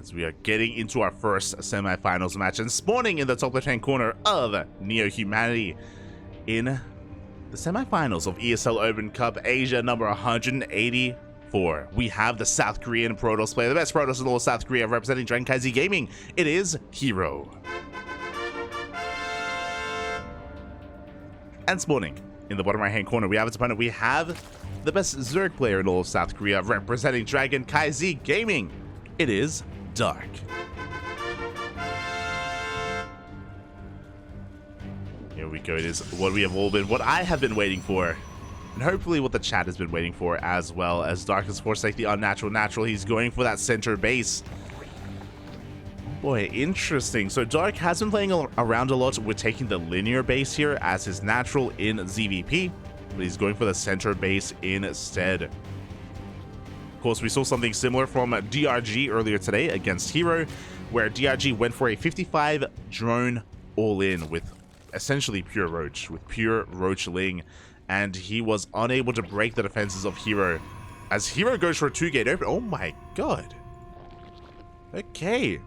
as we are getting into our first semifinals match and spawning in the top left-hand corner of Neo Humanity in the semifinals of ESL Open Cup Asia number 184. We have the South Korean Protoss player, the best Protoss in all of South Korea, representing CranKy Gaming. It is herO. And spawning in the bottom right-hand corner, we have its opponent. We have the best Zerg player in all of South Korea, representing CranKy Gaming. It is Dark. Here we go. It is what we have all been, what I have been waiting for, and hopefully what the chat has been waiting for as well. As Dark has forsake the unnatural natural, he's going for that center base. Boy, interesting. So Dark has been playing around a lot with taking the linear base here as his natural in ZvP, but he's going for the center base instead. Of course, we saw something similar from DRG earlier today against herO, where DRG went for a 55 drone all-in with essentially pure Roach, with pure Roachling, and he was unable to break the defenses of herO. As herO goes for a 2-gate open, oh my god. Okay.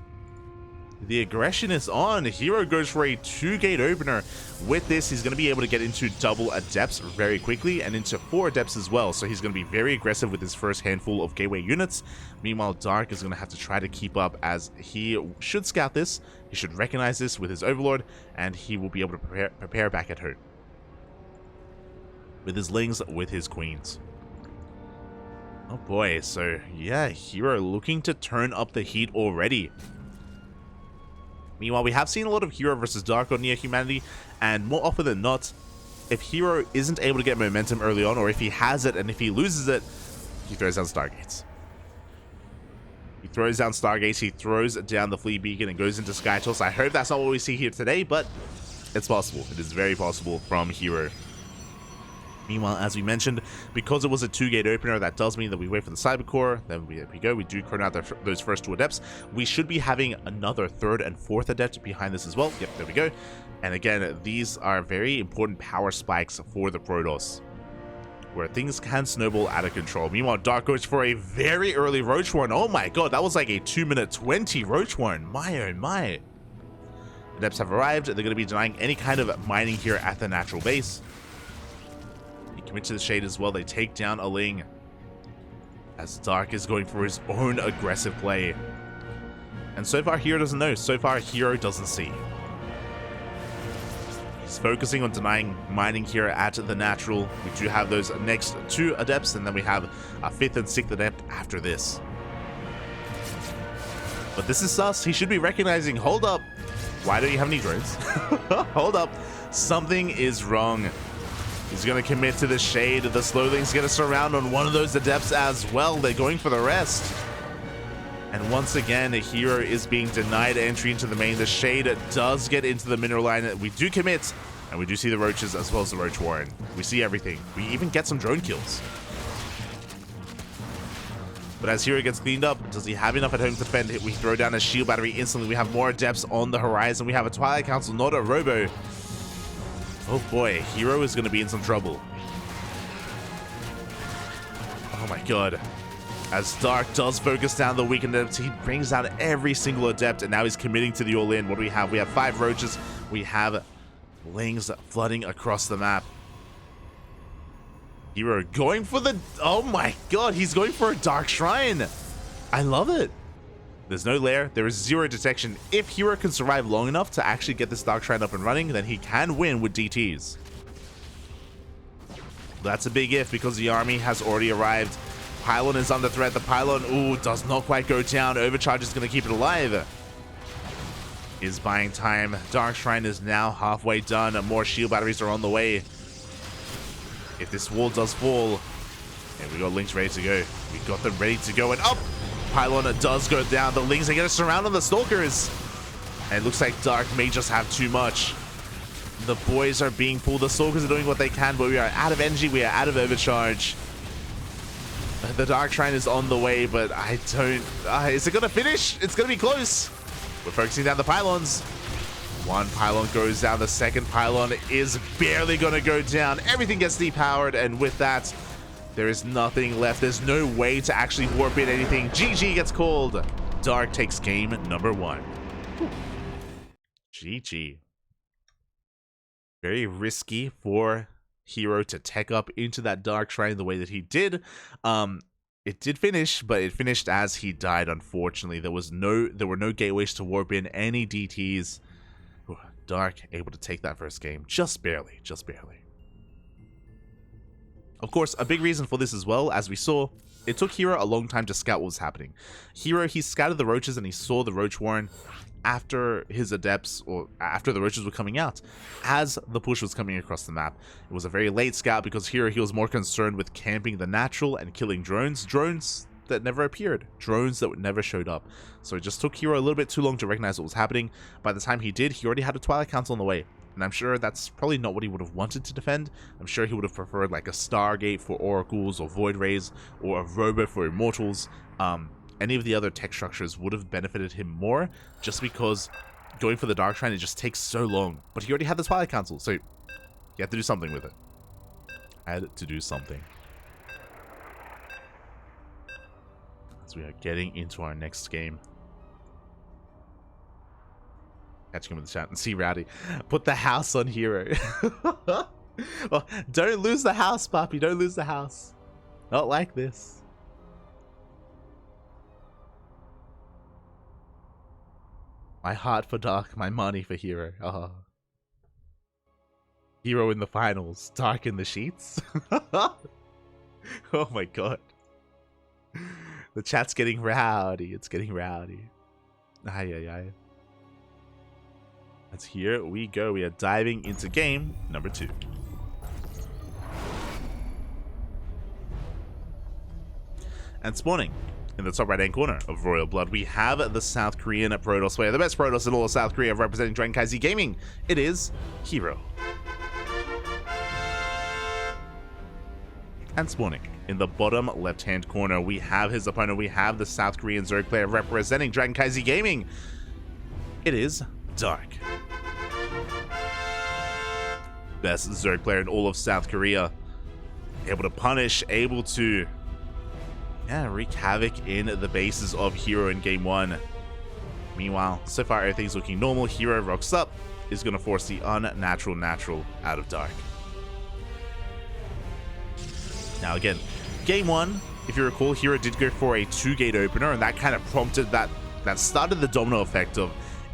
The aggression is on. herO goes for a 2-gate opener. With this, he's going to be able to get into double adepts very quickly and into 4 adepts as well. So he's going to be very aggressive with his first handful of gateway units. Meanwhile, Dark is going to have to try to keep up, as he should scout this. He should recognize this with his overlord, and he will be able to prepare back at home with his lings, with his queens. Oh boy, so yeah, herO looking to turn up the heat already. Meanwhile, we have seen a lot of herO versus Dark on Neo Humanity, and more often than not, if herO isn't able to get momentum early on, or if he has it and if he loses it, he throws down Stargates. He throws down Stargates, he throws down the Flea Beacon and goes into Skytoss. I hope that's not what we see here today, but it's possible. It is very possible from herO. Meanwhile, as we mentioned, because it was a 2-gate opener, that does mean that we wait for the Cybercore. Then we go. We do chrono out those first 2 adepts. We should be having another 3rd and 4th adept behind this as well. Yep, there we go. And again, these are very important power spikes for the Protoss, where things can snowball out of control. Meanwhile, Dark goes for a very early Roach Warren. Oh my god, that was like a 2-minute 20 Roach Warren. My oh my. Adepts have arrived. They're going to be denying any kind of mining here at the natural base. Commit to the shade as well. They take down a Ling, as Dark is going for his own aggressive play. And so far, herO doesn't know. So far, herO doesn't see. He's focusing on denying mining here at the natural. We do have those next 2 adepts, and then we have a 5th and 6th adept after this. But this is sus. He should be recognizing, hold up, why don't you have any drones? Hold up, something is wrong. He's going to commit to the shade. The Slowling's going to surround on one of those adepts as well. They're going for the rest. And once again, herO is being denied entry into the main. The shade does get into the mineral line. We do commit, and we do see the roaches as well as the Roach Warren. We see everything. We even get some drone kills. But as herO gets cleaned up, does he have enough at home to defend? We throw down a shield battery instantly. We have more adepts on the horizon. We have a Twilight Council, not a Robo. Oh boy, herO is going to be in some trouble. Oh my god. As Dark does focus down the weakened adepts, he brings down every single adept, and now he's committing to the all-in. What do we have? We have 5 roaches. We have Lings flooding across the map. herO going for the... Oh my god, he's going for a Dark Shrine. I love it. There's no lair, there is 0 detection. If herO can survive long enough to actually get this Dark Shrine up and running, then he can win with DTs. That's a big if, because the army has already arrived. Pylon is under threat. The Pylon, ooh, does not quite go down. Overcharge is going to keep it alive. Is buying time. Dark Shrine is now halfway done. More shield batteries are on the way. If this wall does fall, and we got Lings ready to go. We got them ready to go, and up! Pylon does go down. The Lings are going to surround on the Stalkers. And it looks like Dark may just have too much. The boys are being pulled. The Stalkers are doing what they can, but we are out of energy. We are out of overcharge. The Dark Shrine is on the way, but I don't... is it going to finish? It's going to be close. We're focusing down the Pylons. 1 Pylon goes down. The 2nd Pylon is barely going to go down. Everything gets depowered, and with that, there is nothing left. There's no way to actually warp in anything. GG gets called. Dark takes game number 1. GG. Very risky for herO to tech up into that Dark Shrine the way that he did. It did finish, but it finished as he died, unfortunately. There were no gateways to warp in, any DTs. Ooh, Dark able to take that first game. Just barely, just barely. Of course, a big reason for this as well, as we saw, it took herO a long time to scout what was happening. herO, he scouted the roaches and he saw the roach warren after his adepts, or after the roaches were coming out, as the push was coming across the map. It was a very late scout because herO, he was more concerned with camping the natural and killing drones that never appeared, drones that never showed up. So it just took herO a little bit too long to recognize what was happening. By the time he did, he already had a Twilight Council on the way, and I'm sure that's probably not what he would have wanted to defend. I'm sure he would have preferred like a Stargate for Oracles, or Void Rays, or a Robot for Immortals. Any of the other tech structures would have benefited him more, just because going for the Dark Shrine, it just takes so long. But he already had the Twilight Council, so he had to do something with it. Had to do something. As we are getting into our next game. Catching him in the chat and see Rowdy. Put the house on herO. Well, don't lose the house, Poppy. Don't lose the house. Not like this. My heart for Dark, my money for herO. Oh. herO in the finals, Dark in the sheets. Oh my god. The chat's getting rowdy. It's getting rowdy. Aye, aye, aye. That's here we go. We are diving into game number 2. And spawning in the top right hand corner of Royal Blood, we have the South Korean Protoss player, the best Protoss in all of South Korea, representing CranKy Gaming. It is herO. And spawning in the bottom left hand corner, we have his opponent. We have the South Korean Zerg player representing CranKy Gaming. It is Dark. Best Zerg player in all of South Korea. Able to punish, able to wreak havoc in the bases of herO in game 1. Meanwhile, so far everything's looking normal. herO rocks up, is going to force the unnatural natural out of Dark. Now again, game 1, if you recall, herO did go for a 2-gate opener, and that kind of prompted that started the domino effect of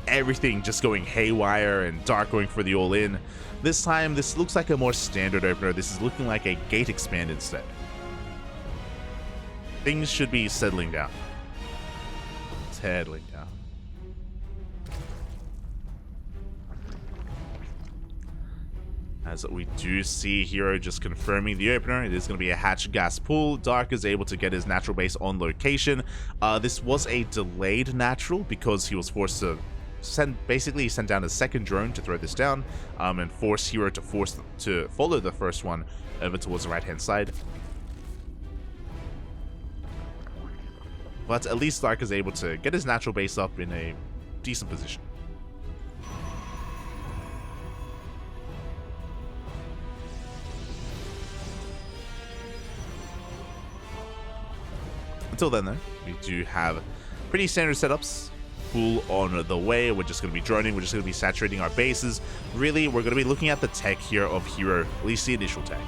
everything just going haywire and Dark going for the all-in. This time, this looks like a more standard opener. This is looking like a gate expand instead. Things should be settling down. Settling down. As we do see herO just confirming the opener, it is going to be a hatch gas pool. Dark is able to get his natural base on location. This was a delayed natural because he was forced to basically send down a second drone to throw this down, and force herO to follow the first one over towards the right hand side. But at least Dark is able to get his natural base up in a decent position. Until then, though, we do have pretty standard setups. Pool on the way. We're just going to be droning. We're just going to be saturating our bases. Really, we're going to be looking at the tech here of herO, at least the initial tech.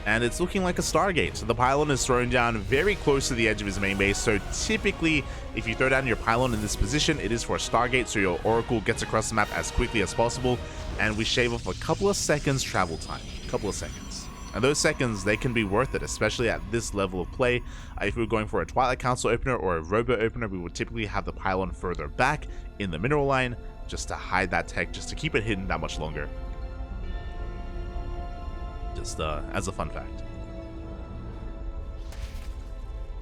And it's looking like a Stargate. So the pylon is thrown down very close to the edge of his main base. So typically, if you throw down your pylon in this position, it is for a Stargate, so your Oracle gets across the map as quickly as possible. And we shave off a couple of seconds travel time. A couple of seconds. And those seconds, they can be worth it, especially at this level of play. If we were going for a Twilight Council opener or a Robo opener, we would typically have the pylon further back in the mineral line, just to hide that tech, just to keep it hidden that much longer. Just as a fun fact.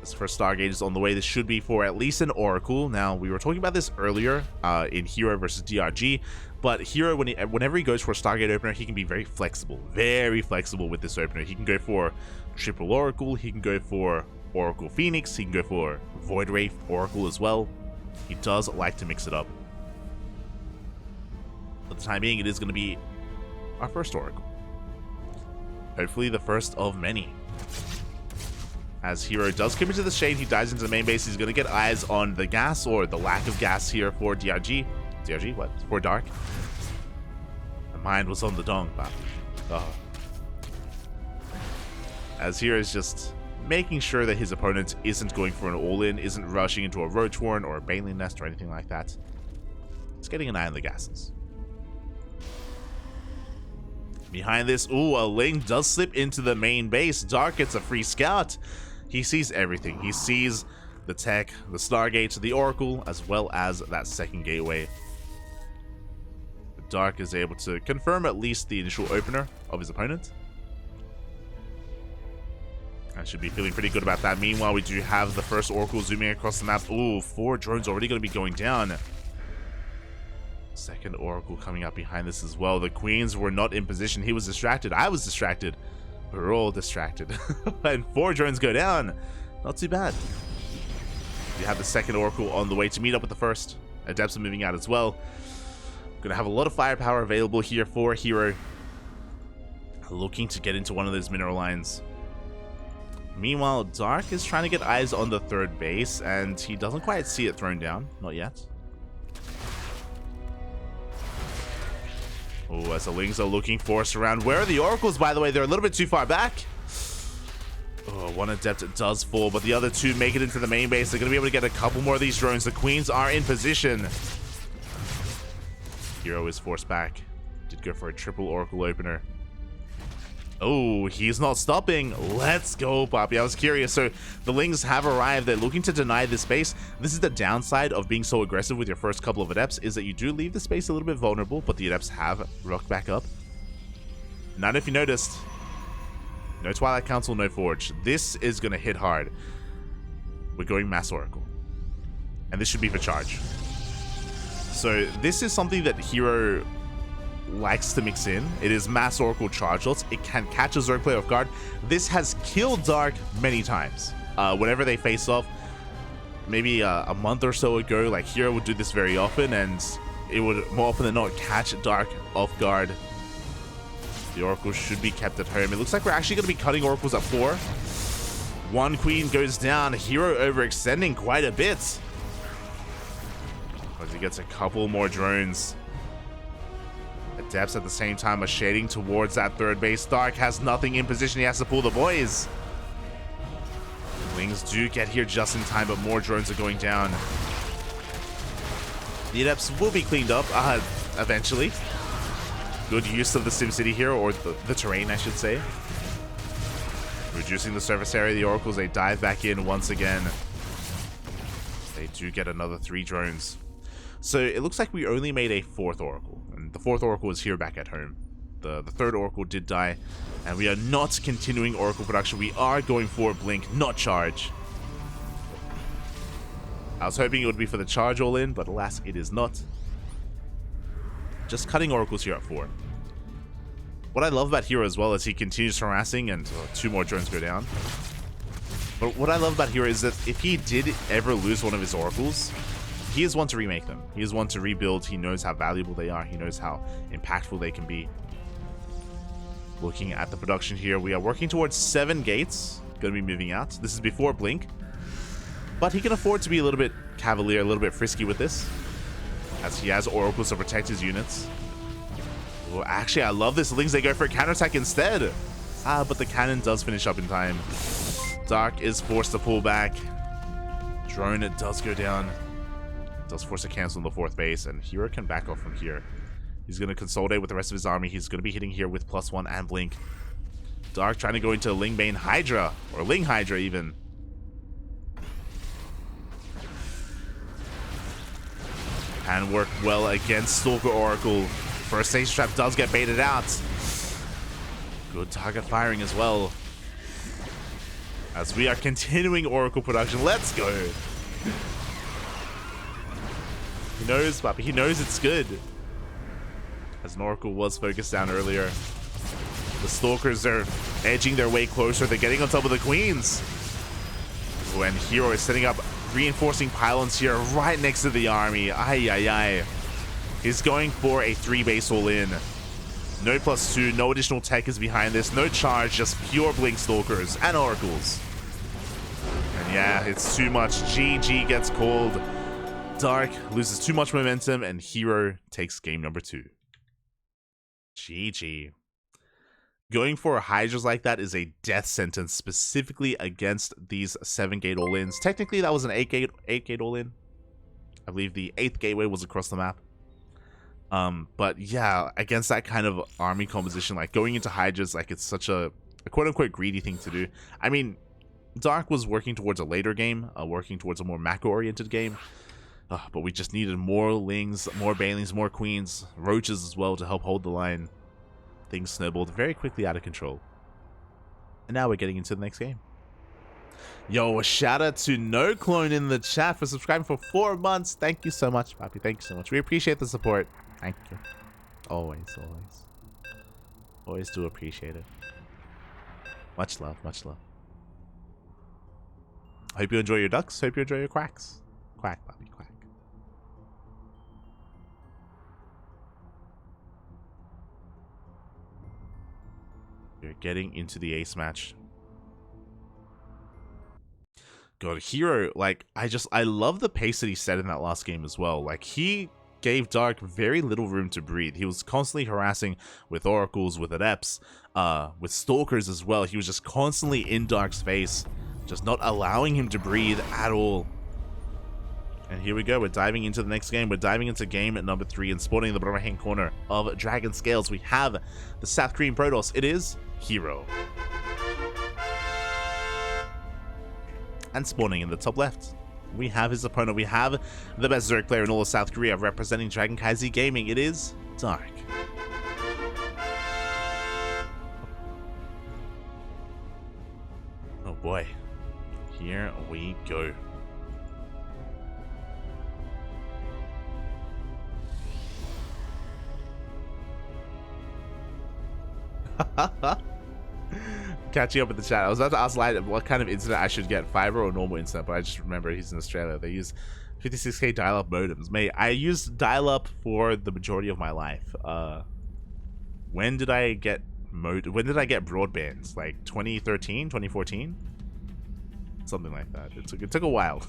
This first Stargate is on the way. This should be for at least an Oracle. Now, we were talking about this earlier in herO versus DRG, but herO, whenever he goes for a Stargate opener, he can be very flexible with this opener. He can go for triple Oracle, he can go for Oracle Phoenix, he can go for Void Ray Oracle as well. He does like to mix it up. For the time being, it is going to be our first Oracle. Hopefully the first of many. As herO does come into the shade, he dives into the main base. He's going to get eyes on the gas, or the lack of gas here for DRG. DRG? What? For Dark. My mind was on the dong, but... Oh. As herO is just making sure that his opponent isn't going for an all-in, isn't rushing into a Roach Warren or a Baneling Nest or anything like that. Just getting an eye on the gases. Behind this, ooh, a Ling does slip into the main base. Dark gets a free scout. He sees everything. He sees the tech, the Stargate, the Oracle, as well as that second gateway. Dark is able to confirm at least the initial opener of his opponent. I should be feeling pretty good about that. Meanwhile, we do have the first Oracle zooming across the map. Ooh, 4 drones already going to be going down. Second Oracle coming up behind this as well. The Queens were not in position. He was distracted. I was distracted. We're all distracted. And 4 drones go down. Not too bad. You have the second Oracle on the way to meet up with the first. Adepts are moving out as well. Gonna have a lot of firepower available here for herO. Looking to get into one of those mineral lines. Meanwhile, Dark is trying to get eyes on the third base, and he doesn't quite see it thrown down. Not yet. Oh, as the Lings are looking for us around. Where are the Oracles, by the way? They're a little bit too far back. Oh, one Adept does fall, but the other 2 make it into the main base. They're going to be able to get a couple more of these drones. The Queens are in position. herO is forced back. Did go for a triple Oracle opener. Oh, he's not stopping. Let's go, Poppy. I was curious. So the Lings have arrived. They're looking to deny this space. This is the downside of being so aggressive with your first couple of Adepts, is that you do leave the space a little bit vulnerable, but the Adepts have rocked back up. Not if you noticed. No Twilight Council, no Forge. This is going to hit hard. We're going Mass Oracle. And this should be for charge. So this is something that herO likes to mix in. It is Mass Oracle charge lots. It can catch a Zerg player off guard. This has killed Dark many times. Whenever they face off, maybe a month or so ago, like herO would do this very often, and it would more often than not catch Dark off guard. The Oracle should be kept at home. It looks like we're actually going to be cutting Oracles at 4. 1 Queen goes down. herO overextending quite a bit. As he gets a couple more drones. Adepts at the same time are shading towards that third base. Dark has nothing in position. He has to pull the boys. Lings do get here just in time, but more drones are going down. The Adepts will be cleaned up eventually. Good use of the SimCity here, or the terrain, I should say. Reducing the surface area. The Oracles, they dive back in once again. They do get another 3 drones. So it looks like we only made a 4th Oracle, and the 4th Oracle is here back at home. The 3rd Oracle did die, and we are not continuing Oracle production. We are going for Blink, not charge. I was hoping it would be for the charge all in, but alas, it is not. Just cutting Oracles here at 4. What I love about herO as well is he continues harassing, and 2 more drones go down. But what I love about herO is that if he did ever lose one of his Oracles, he is one to remake them. He is one to rebuild. He knows how valuable they are. He knows how impactful they can be. Looking at the production here, we are working towards 7 gates. Going to be moving out. This is before Blink. But he can afford to be a little bit cavalier, a little bit frisky with this, as he has Oracles to protect his units. Oh, actually, I love this. Lings, they go for a counterattack instead. But the cannon does finish up in time. Dark is forced to pull back. Drone, it does go down. Does force a cancel on the 4th base, and herO can back off from here. He's going to consolidate with the rest of his army. He's going to be hitting here with +1 and Blink. Dark trying to go into Lingbane Hydra, or Ling Hydra even. Can work well against Stalker Oracle. First stage trap does get baited out. Good target firing as well. As we are continuing Oracle production. Let's go. He knows, but he knows it's good. As an Oracle was focused down earlier. The Stalkers are edging their way closer. They're getting on top of the Queens. When herO is setting up reinforcing pylons here right next to the army. Ay, ay, ay. He's going for a 3-base all-in. No +2, no additional tech is behind this. No charge, just pure Blink Stalkers and Oracles. Yeah, it's too much. GG gets called. Dark loses too much momentum, and herO takes game number 2. GG. Going for Hydras like that is a death sentence, specifically against these 7-gate all-ins. Technically, that was an 8-gate all-in. I believe the 8th gateway was across the map. But yeah, against that kind of army composition, like going into Hydras, like it's such a quote-unquote greedy thing to do. I mean, Dark was working towards a later game, working towards a more macro-oriented game. But we just needed more Lings, more Banelings, more Queens, Roaches as well to help hold the line. Things snowballed very quickly out of control. And now we're getting into the next game. Yo, a shout out to No Clone in the chat for subscribing for 4 months. Thank you so much, Papi. Thank you so much. We appreciate the support. Thank you. Always, always. Always do appreciate it. Much love, much love. Hope you enjoy your ducks. Hope you enjoy your quacks. Quack, Papi, quack. You're getting into the ace match. God, herO, like, I love the pace that he set in that last game as well. Like, he gave Dark very little room to breathe. He was constantly harassing with oracles, with adepts, with stalkers as well. He was just constantly in Dark's face, just not allowing him to breathe at all. And here we go, we're diving into the next game. We're diving into game number 3 and spawning in the bottom right hand corner of Dragon Scales. We have the South Korean Protoss. It is herO. And spawning in the top left, we have his opponent. We have the best Zerg player in all of South Korea representing CranKy Gaming. It is Dark. Oh boy. Here we go. Catching up with the chat. I was about to ask Light what kind of internet I should get, fiber or normal internet, but I just remember he's in Australia. They use 56k dial-up modems. Mate, I used dial-up for the majority of my life. When did I get broadband? Like 2013, 2014? Something like that. It took a while.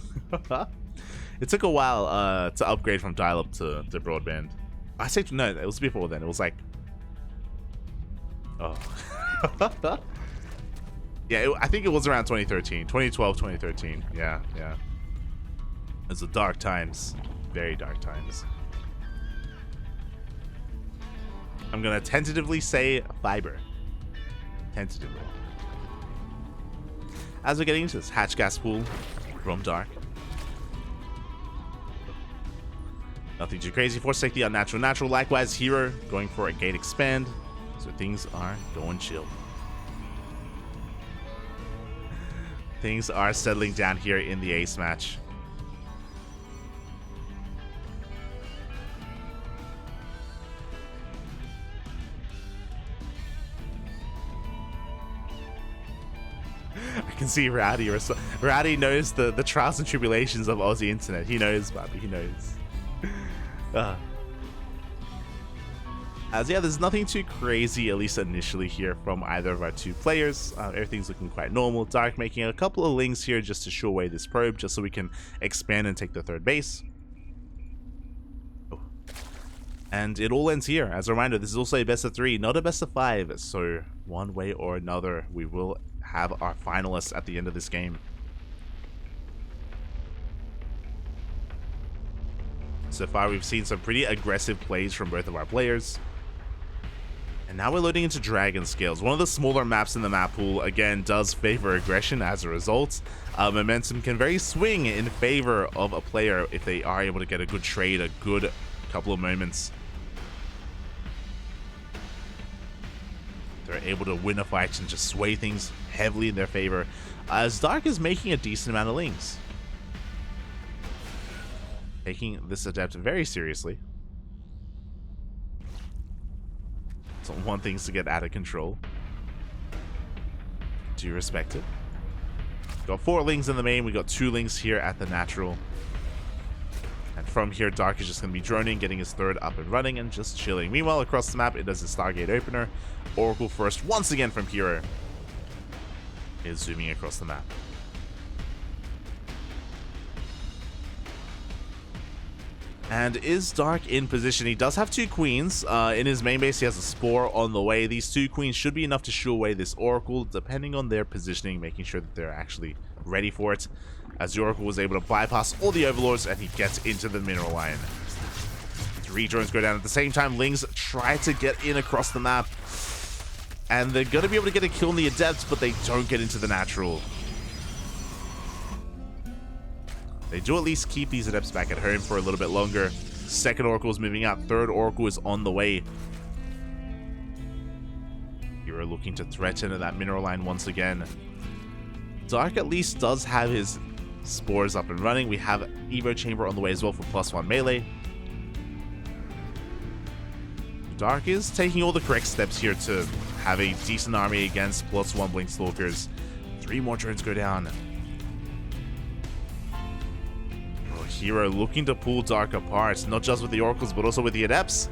It took a while to upgrade from dial-up to broadband. I say no, it was before then. It was like, oh. Yeah, I think it was around 2013, 2012, 2013. Yeah. It's the dark times, very dark times. I'm gonna tentatively say fiber. Tentatively. As we're getting into this hatch gas pool from Dark. Nothing too crazy. Force safety on natural. Likewise, herO going for a gate expand. So things are going chill. Things are settling down here in the ace match. I can see Rowdy. Rowdy knows the trials and tribulations of Aussie internet. He knows, Bobby. He knows. As yeah, there's nothing too crazy, at least initially here, from either of our two players. Everything's looking quite normal. Dark making a couple of links here just to show away this probe, just so we can expand and take the third base. Oh. And it all ends here. As a reminder, this is also a best of 3, not a best of 5. So one way or another, we will have our finalists at the end of this game. So far, we've seen some pretty aggressive plays from both of our players. And now we're loading into Dragon Scales. One of the smaller maps in the map pool, again, does favor aggression as a result. Momentum can very swing in favor of a player if they are able to get a good trade, a good couple of moments. They're able to win a fight and just sway things heavily in their favor. As Dark is making a decent amount of links. Taking this adept very seriously. Don't want things to get out of control. Do you respect it? Got 4 links in the main. We got 2 links here at the natural. And from here, Dark is just going to be droning, getting his third up and running, and just chilling. Meanwhile, across the map, it does a Stargate opener. Oracle first, once again from herO. Is zooming across the map. And is Dark in position? He does have 2 queens. In his main base, he has a Spore on the way. These 2 queens should be enough to shoo away this Oracle, depending on their positioning, making sure that they're actually ready for it. As the Oracle was able to bypass all the Overlords, and he gets into the mineral line. 3 drones go down at the same time. Lings try to get in across the map. And they're going to be able to get a kill in the Adepts, but they don't get into the Natural. They do at least keep these Adepts back at home for a little bit longer. Second Oracle is moving out. Third Oracle is on the way. herO looking to threaten that mineral line once again. Dark at least does have his Spores up and running. We have Evo Chamber on the way as well for +1 melee. Dark is taking all the correct steps here to have a decent army against +1 Blink Stalkers. 3 more drones go down. herO looking to pull Dark apart, not just with the Oracles, but also with the Adepts.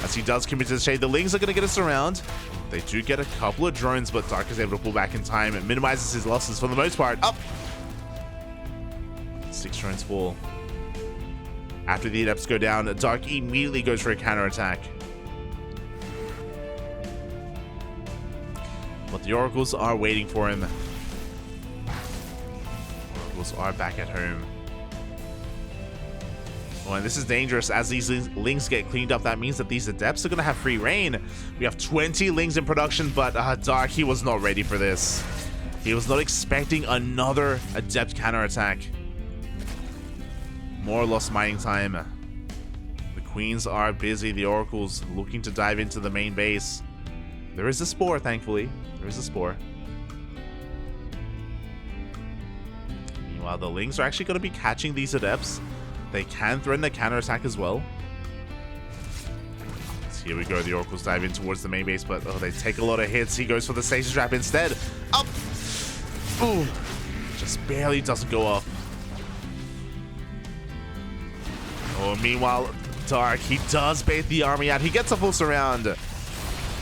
As he does commit to the shade, the Lings are going to get us around. They do get a couple of drones, but Dark is able to pull back in time. It minimizes his losses for the most part. Up! 6 drones fall. After the Adepts go down, Dark immediately goes for a counterattack. But the Oracles are waiting for him. Oracles are back at home. Oh, and this is dangerous. As these Lings get cleaned up, that means that these Adepts are going to have free reign. We have 20 Lings in production, but Dark, he was not ready for this. He was not expecting another Adept counterattack. More lost mining time. The Queens are busy. The Oracles looking to dive into the main base. There is a Spore, thankfully. There is a Spore. Meanwhile, the Lings are actually going to be catching these Adepts. They can threaten the counterattack as well. So here we go. The Oracles dive in towards the main base, but they take a lot of hits. He goes for the Stasis Trap instead. Up! Ooh! Just barely doesn't go up. Oh, meanwhile, Dark, he does bait the army out. He gets a full surround.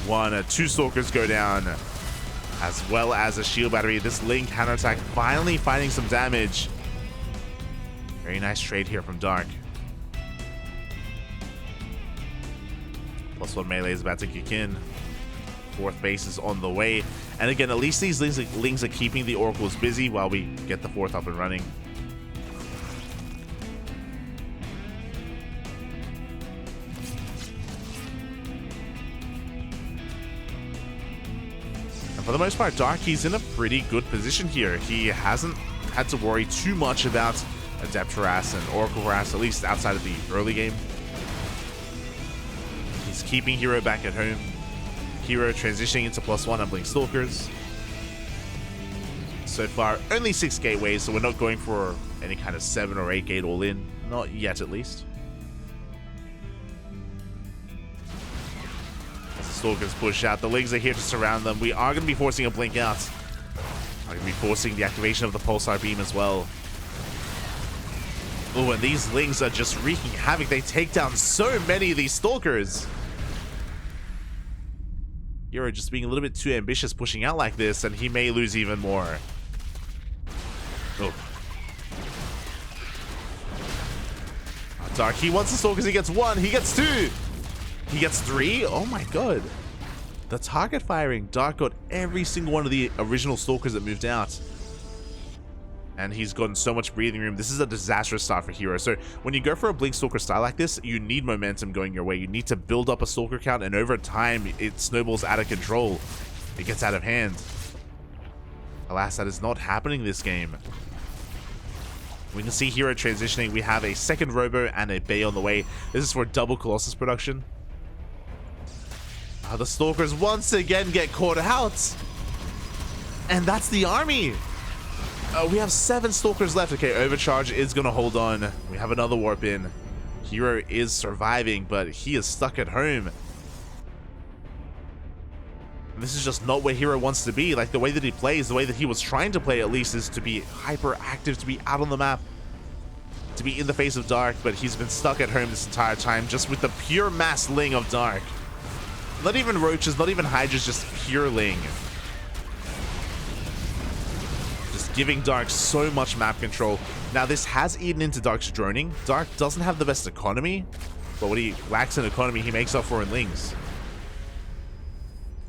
1, 2 Stalkers go down, as well as a shield battery. This Ling counterattack finally finding some damage. Very nice trade here from Dark. +1 melee is about to kick in. 4th base is on the way. And again, at least these Lings are keeping the Oracles busy while we get the 4th up and running. And for the most part, Dark, he's in a pretty good position here. He hasn't had to worry too much about Adept harass and Oracle harass, at least outside of the early game. He's keeping herO back at home. herO transitioning into +1 on Blink Stalkers. So far, only 6 gateways, so we're not going for any kind of 7 or 8 gate all in. Not yet, at least. As the Stalkers push out, the Lings are here to surround them. We are going to be forcing a Blink out. We're going to be forcing the activation of the Pulsar Beam as well. Oh, and these Lings are just wreaking havoc. They take down so many of these Stalkers. herO just being a little bit too ambitious pushing out like this, and he may lose even more. Oh. Dark, he wants the Stalkers. He gets 1. He gets 2. He gets 3. Oh my god. The target firing. Dark got every single one of the original Stalkers that moved out. And he's gotten so much breathing room. This is a disastrous start for herO. So when you go for a Blink Stalker style like this, you need momentum going your way. You need to build up a Stalker count, and over time, it snowballs out of control. It gets out of hand. Alas, that is not happening this game. We can see herO transitioning. We have a 2nd Robo and a Bay on the way. This is for double Colossus production. The Stalkers once again get caught out. And that's the army. We have 7 Stalkers left. Okay, Overcharge is going to hold on. We have another warp in. herO is surviving, but he is stuck at home. And this is just not where herO wants to be. Like, the way that he plays, the way that he was trying to play at least, is to be hyper active, to be out on the map, to be in the face of Dark, but he's been stuck at home this entire time just with the pure mass Ling of Dark. Not even Roaches, not even Hydras, just pure Ling. giving Dark so much map control. Now, this has eaten into Dark's droning. Dark doesn't have the best economy, but what he lacks in economy, he makes up for in Lings.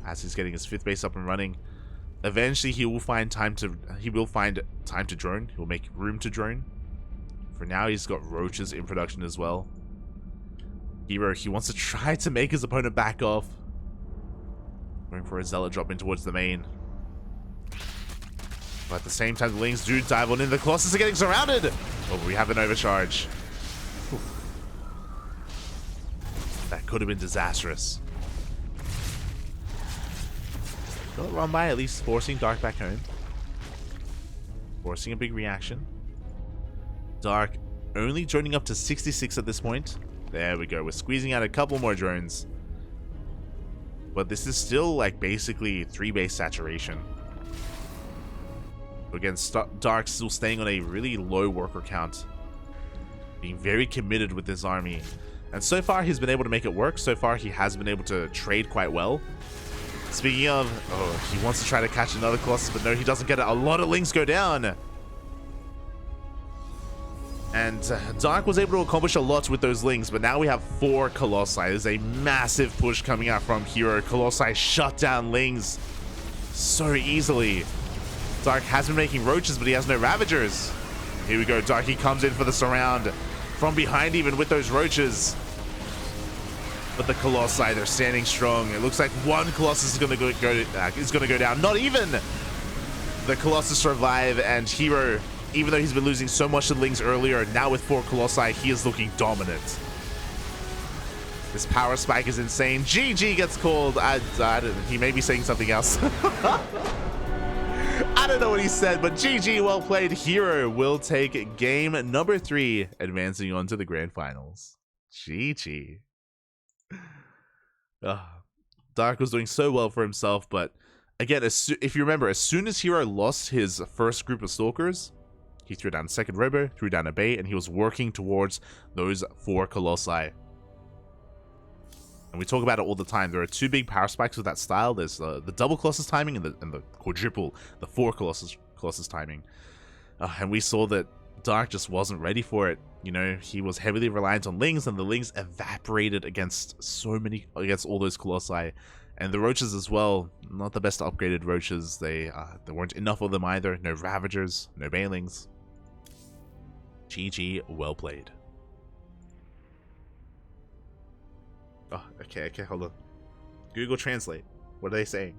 As he's getting his 5th base up and running, eventually he will find time to drone. He'll make room to drone. For now, he's got roaches in production as well. herO, he wants to try to make his opponent back off. Going for a Zealot drop in towards the main. But at the same time, the Lings do dive on in. The Colossus are getting surrounded. Oh, we have an overcharge. Oof. That could have been disastrous. Got run by, at least forcing Dark back home. Forcing a big reaction. Dark only droning up to 66 at this point. There we go. We're squeezing out a couple more drones. But this is still like basically 3-base saturation. Again, Dark still staying on a really low worker count. Being very committed with this army. And so far, he's been able to make it work. So far, he has been able to trade quite well. Speaking of, oh, he wants to try to catch another Colossus, but no, he doesn't get it. A lot of Lings go down. And Dark was able to accomplish a lot with those Lings, but now we have 4 Colossi. There's a massive push coming out from herO. Colossi shut down Lings so easily. Dark has been making roaches, but he has no Ravagers. Here we go. Darky comes in for the surround from behind even with those roaches. But the Colossi, they're standing strong. It looks like 1 Colossus is going to go down. Not even! The Colossus survive, and herO, even though he's been losing so much to Lings earlier, now with 4 Colossi, he is looking dominant. This power spike is insane. GG gets called. He may be saying something else. I don't know what he said, but GG, well played. herO will take game number 3, advancing on to the grand finals. GG. Dark was doing so well for himself, but again, if you remember, as soon as herO lost his first group of Stalkers, he threw down a second Robo, threw down a Bay, and he was working towards those 4 Colossi. And we talk about it all the time. There are 2 big power spikes with that style. There's the double Colossus timing and the quadruple, the 4 Colossus timing. And we saw that Dark just wasn't ready for it. You know, he was heavily reliant on Lings, and the Lings evaporated against all those Colossi. And the Roaches as well, not the best upgraded Roaches. There weren't enough of them either. No Ravagers, no Banelings. GG, well played. Oh, okay, hold on. Google Translate. What are they saying?